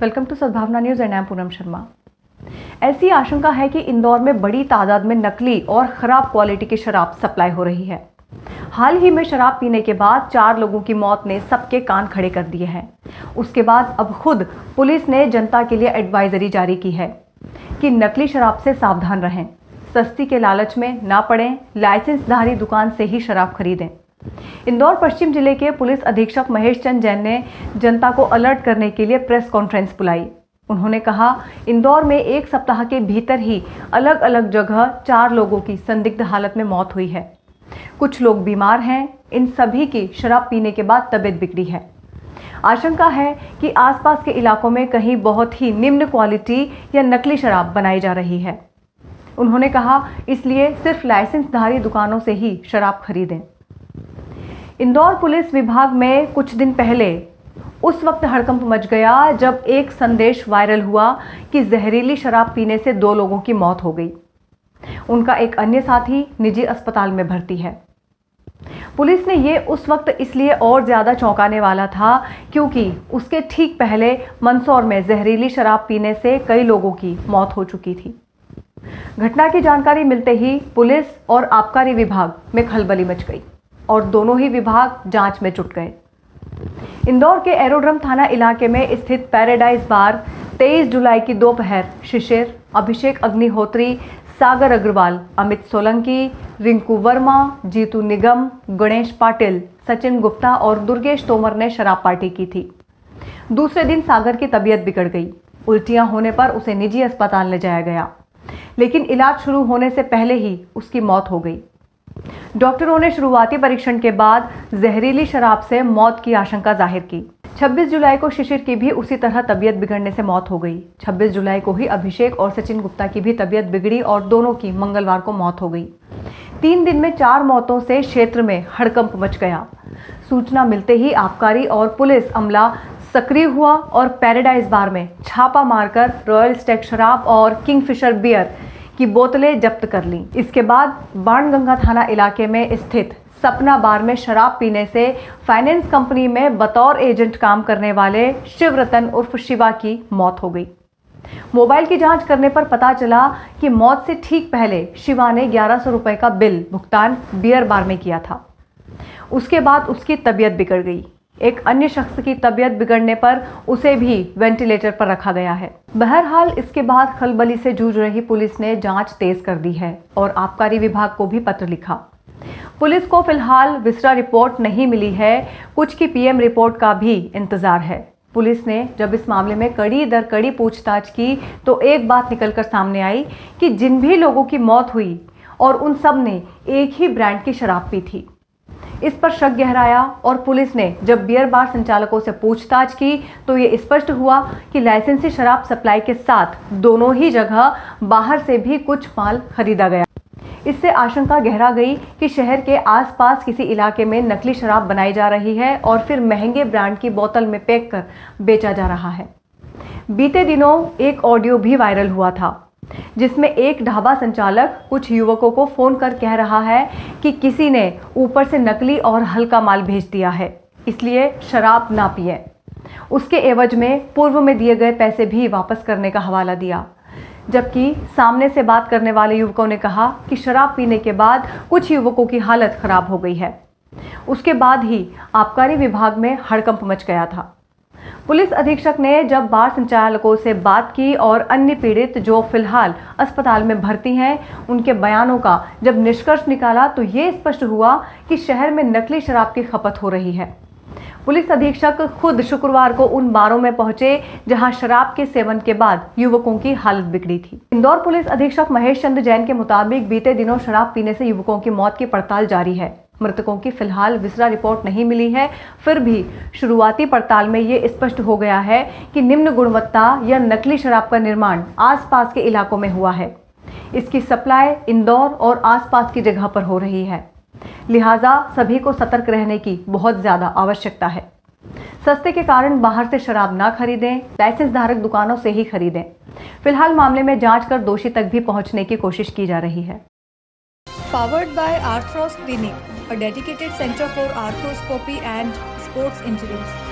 Welcome to सद्भावना news and I am Poonam Sharma. ऐसी आशंका है कि इंदौर में बड़ी तादाद में नकली और खराब क्वालिटी की शराब सप्लाई हो रही है। हाल ही में शराब पीने के बाद 4 लोगों की मौत ने सबके कान खड़े कर दिए हैं। उसके बाद अब खुद पुलिस ने जनता के लिए एडवाइजरी जारी की है कि नकली शराब से सावधान रहें, सस्ती के लालच में ना पड़ें, लाइसेंसधारी दुकान से ही शराब खरीदें। इंदौर पश्चिम जिले के पुलिस अधीक्षक महेश चंद जैन ने जनता को अलर्ट करने के लिए प्रेस कॉन्फ्रेंस बुलाई। उन्होंने कहा, इंदौर में 1 सप्ताह के भीतर ही अलग अलग जगह 4 लोगों की संदिग्ध हालत में मौत हुई है। कुछ लोग बीमार हैं। इन सभी की शराब पीने के बाद तबीयत बिगड़ी है। आशंका है कि आसपास के इलाकों में कहीं बहुत ही निम्न क्वालिटी या नकली शराब बनाई जा रही है। उन्होंने कहा, इसलिए सिर्फ लाइसेंसधारी दुकानों से ही शराब खरीदें। इंदौर पुलिस विभाग में कुछ दिन पहले उस वक्त हड़कंप मच गया जब एक संदेश वायरल हुआ कि जहरीली शराब पीने से 2 लोगों की मौत हो गई। उनका एक अन्य साथी निजी अस्पताल में भर्ती है। पुलिस ने ये उस वक्त इसलिए और ज्यादा चौंकाने वाला था क्योंकि उसके ठीक पहले मंदसौर में जहरीली शराब पीने से कई लोगों की मौत हो चुकी थी। घटना की जानकारी मिलते ही पुलिस और आबकारी विभाग में खलबली मच गई और दोनों ही विभाग जांच में जुट गए। इंदौर के एरोड्रम थाना इलाके में स्थित पैराडाइज बार 23 जुलाई की दोपहर शिशिर, अभिषेक अग्निहोत्री, सागर अग्रवाल, अमित सोलंकी, रिंकू वर्मा, जीतू निगम, गणेश पाटिल, सचिन गुप्ता और दुर्गेश तोमर ने शराब पार्टी की थी। दूसरे दिन सागर की तबीयत बिगड़ गई। उल्टियां होने पर उसे निजी अस्पताल ले जाया गया, लेकिन इलाज शुरू होने से पहले ही उसकी मौत हो गई। डॉक्टरों ने शुरुआती परीक्षण के बाद जहरीली शराब से मौत की आशंका जाहिर की। 26 जुलाई को शिशिर की भी उसी तरह तबीयत बिगड़ने से मौत हो गई। 26 जुलाई को ही अभिषेक और सचिन गुप्ता की भी तबीयत बिगड़ी और दोनों की मंगलवार को मौत हो गई। 3 दिन में 4 मौतों से क्षेत्र में हड़कंप मच गया। सूचना मिलते ही आबकारी और पुलिस अमला सक्रिय हुआ और पैराडाइज बार में छापा मारकर रॉयल स्टैग शराब और किंगफिशर बियर की बोतलें जब्त कर लीं। इसके बाद बाणगंगा थाना इलाके में स्थित सपना बार में शराब पीने से फाइनेंस कंपनी में बतौर एजेंट काम करने वाले शिवरतन उर्फ शिवा की मौत हो गई। मोबाइल की जांच करने पर पता चला कि मौत से ठीक पहले शिवा ने 1100 रुपए का बिल भुगतान बियर बार में किया था। उसके बाद उसकी तबीयत बिगड़ गई। एक अन्य शख्स की तबीयत बिगड़ने पर उसे भी वेंटिलेटर पर रखा गया है। बहरहाल इसके बाद खलबली से जूझ रही पुलिस ने जांच तेज कर दी है और आबकारी विभाग को भी पत्र लिखा। पुलिस को फिलहाल विसरा रिपोर्ट नहीं मिली है। कुछ की पीएम रिपोर्ट का भी इंतजार है। पुलिस ने जब इस मामले में कड़ी दर कड़ी पूछताछ की तो एक बात निकलकर सामने आई कि जिन भी लोगों की मौत हुई और उन सब ने एक ही ब्रांड की शराब पी थी। इस पर शक गहराया और पुलिस ने जब बियर बार संचालकों से पूछताछ की तो ये स्पष्ट हुआ कि लाइसेंसी शराब सप्लाई के साथ दोनों ही जगह बाहर से भी कुछ माल खरीदा गया। इससे आशंका गहरा गई कि शहर के आसपास किसी इलाके में नकली शराब बनाई जा रही है और फिर महंगे ब्रांड की बोतल में पैक कर बेचा जा रहा है। बीते दिनों एक ऑडियो भी वायरल हुआ था जिसमें एक ढाबा संचालक कुछ युवकों को फोन कर कह रहा है कि किसी ने ऊपर से नकली और हल्का माल भेज दिया है, इसलिए शराब ना पिए। उसके एवज में पूर्व में दिए गए पैसे भी वापस करने का हवाला दिया। जबकि सामने से बात करने वाले युवकों ने कहा कि शराब पीने के बाद कुछ युवकों की हालत खराब हो गई है। उसके बाद ही आबकारी विभाग में हड़कंप मच गया था। पुलिस अधीक्षक ने जब बार संचालकों से बात की और अन्य पीड़ित जो फिलहाल अस्पताल में भर्ती हैं उनके बयानों का जब निष्कर्ष निकाला तो ये स्पष्ट हुआ कि शहर में नकली शराब की खपत हो रही है। पुलिस अधीक्षक खुद शुक्रवार को उन बारों में पहुंचे जहां शराब के सेवन के बाद युवकों की हालत बिगड़ी थी। इंदौर पुलिस अधीक्षक महेश चंद जैन के मुताबिक बीते दिनों शराब पीने से युवकों की मौत की पड़ताल जारी है। मृतकों की फिलहाल विसरा रिपोर्ट नहीं मिली है। फिर भी शुरुआती पड़ताल में ये स्पष्ट हो गया है कि निम्न गुणवत्ता या नकली शराब का निर्माण आसपास के इलाकों में हुआ है। इसकी सप्लाई इंदौर और आसपास की जगह पर हो रही है। लिहाजा सभी को सतर्क रहने की बहुत ज्यादा आवश्यकता है। सस्ते के कारण बाहर से शराब ना खरीदें, लाइसेंस धारक दुकानों से ही खरीदें। फिलहाल मामले में जांच कर दोषी तक भी पहुंचने की कोशिश की जा रही है। Powered by Arthros Clinic, a dedicated center for arthroscopy and sports injuries.